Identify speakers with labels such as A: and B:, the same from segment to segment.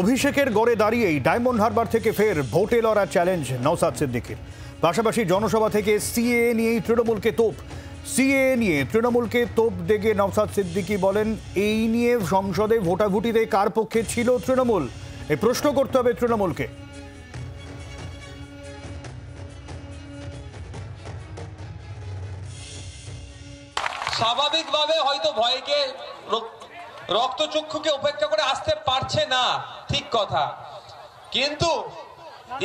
A: অভিষেকের গড়ে দাঁড়িয়েই ডায়মন্ড হারবার থেকে ফের ভোটে লড়ার চ্যালেঞ্জ নওশাদ সিদ্দিকীর। পাশাপাশি জনসভা থেকে সিএএ নিয়েই তৃণমূলকে তোপ। সিএএ নিয়ে তৃণমূলকে তোপ দেগে নওশাদ সিদ্দিকী বলেন, এই নিয়ে সংসদে ভোটাভুটিতে কার পক্ষে ছিল তৃণমূল, এই প্রশ্ন করতে হবে তৃণমূলকে।
B: স্বাভাবিকভাবে হয়তো ভয়কে রক্তচক্ষুকে উপেক্ষা করে আসতে পারছে না, ঠিক কথা, কিন্তু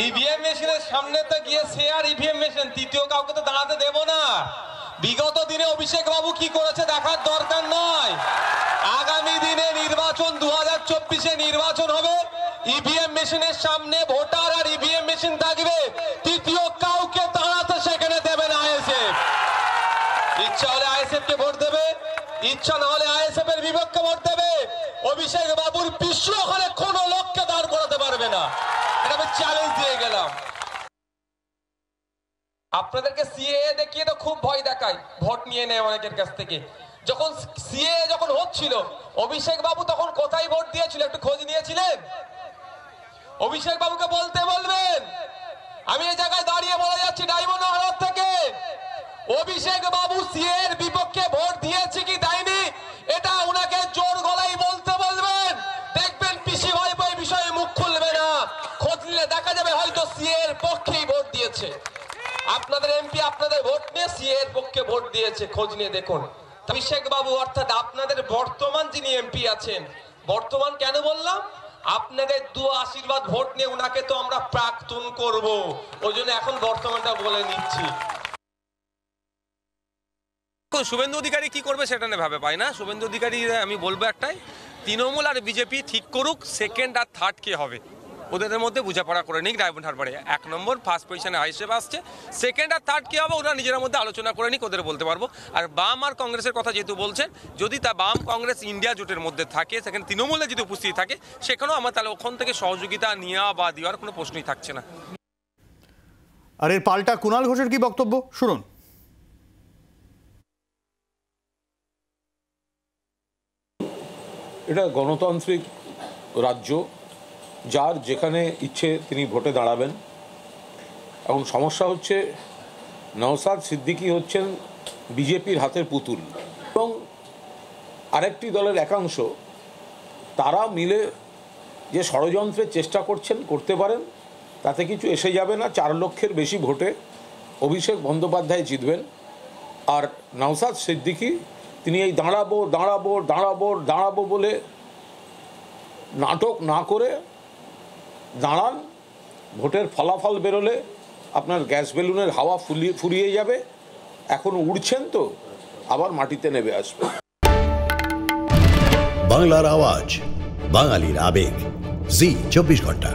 B: ইভিএম মেশিনের সামনে তো গিয়ে সে আর ইভিএম মেশিন তৃতীয় কাউকে তো দাঁড়াতে দেব না। বিগত দিনে অভিষেক বাবু কি করেছে দেখার দরকার নয়। আগামী দিনে নির্বাচন 2024-এ নির্বাচন হবে, ইভিএম মেশিনের সামনে ভোটার আর ইভিএম মেশিন থাকবে, তৃতীয় কাউকে দাঁড়াতে সেখানে দেবে না আইএসএফ। ইচ্ছা হলে আইএসএফ কে ভোট দেবে, ইচ্ছা না হলে আইএসএফ এর বিপক্ষে ভোট দেবে। অভিষেক বাবুর পিছু ওখানে কোন লোককে দাঁড় করাতে পারবে না, এটা আমি চ্যালেঞ্জ দিয়ে গেলাম। আপনাদেরকে সিএএ দেখিয়ে তো খুব ভয় দেখায়, ভোট নিয়ে নেয় অনেকের কাছ থেকে। যখন সিএএ যখন হচ্ছিল অভিষেক বাবু তখন কোথায় ভোট দিয়েছিল একটু খোঁজ নিয়েছিলেন? অভিষেক বাবুকে বলতে বলবেন। আমি এই জায়গায় দাঁড়িয়ে বলে যাচ্ছি ডায়মন্ড হারবার থেকে, অভিষেক বাবু সিএএ এর বিপক্ষে ভোট দিয়েছে কি দেয়নি এটা উনাকে জোর গলায় বলতে বলবেন। দেখবেন পিসি ভাইপো এই বিষয়ে মুখ খুলবে না, খোঁজ নিলে দেখা যাবে হয়তো সিএএ এর পক্ষেই ভোট দিয়েছে। আপনাদের এমপি আপনাদের ভোট নিয়ে সিএএ এর পক্ষে ভোট দিয়েছে, খোঁজ নিয়ে দেখুন। অভিষেক বাবু অর্থাৎ আপনাদের বর্তমান যিনি এমপি আছেন, বর্তমান কেন বললাম, আপনাদের দোয়া আশীর্বাদ ভোট নিয়ে উনাকে তো আমরা প্রাক্তন করব, ওই জন্য এখন বর্তমানটা বলে নিচ্ছি।
C: শুভেন্দু অধিকারী কি করবে সেটা নিয়ে ভাবে পাই না। শুভেন্দু অধিকারী আমি বলবো একটাই, তৃণমূল আর বিজেপি ঠিক করুক সেকেন্ড আর থার্ড কে হবে, ওদের মধ্যে বোঝাপড়া করে নিক। ডায়মন্ড হারবারে 1 নম্বর ফার্স্ট পজিশনে হিসেবে আসছে, সেকেন্ড আর থার্ড কে হবে ওরা নিজের মধ্যে আলোচনা করে নিক, ওদের বলতে পারবো। আর বাম আর কংগ্রেসের কথা যেহেতু বলছেন, যদি তা বাম কংগ্রেস ইন্ডিয়া জোটের মধ্যে থাকে, সেখানে তৃণমূলে যদি উপস্থিত থাকে, সেখানেও আমার তাহলে ওখান থেকে সহযোগিতা নেওয়া বা দেওয়ার কোনো প্রশ্নই থাকছে না।
A: আর এর পাল্টা কুণাল ঘোষের কি বক্তব্য শুনুন।
D: এটা গণতান্ত্রিক রাজ্য, যার যেখানে ইচ্ছে তিনি ভোটে দাঁড়াবেন। এবং সমস্যা হচ্ছে নওশাদ সিদ্দিকী হচ্ছেন বিজেপির হাতের পুতুল, এবং আরেকটি দলের একাংশ তারা মিলে যে ষড়যন্ত্রের চেষ্টা করতে পারেন, তাতে কিছু এসে যাবে না। 4 লক্ষের বেশি ভোটে অভিষেক বন্দ্যোপাধ্যায় জিতবেন। আর নওশাদ সিদ্দিকী তিনি এই দাঁড়াবো বলে নাটক না করে দাঁড়ান। ভোটের ফলাফল বেরোলে আপনার গ্যাস বেলুনের হাওয়া ফুরিয়ে যাবে, এখন উড়ছেন তো আবার মাটিতে নেমে আসবে।
E: বাংলার আওয়াজ, বাঙালির আবেগ, জি 24 ঘন্টা।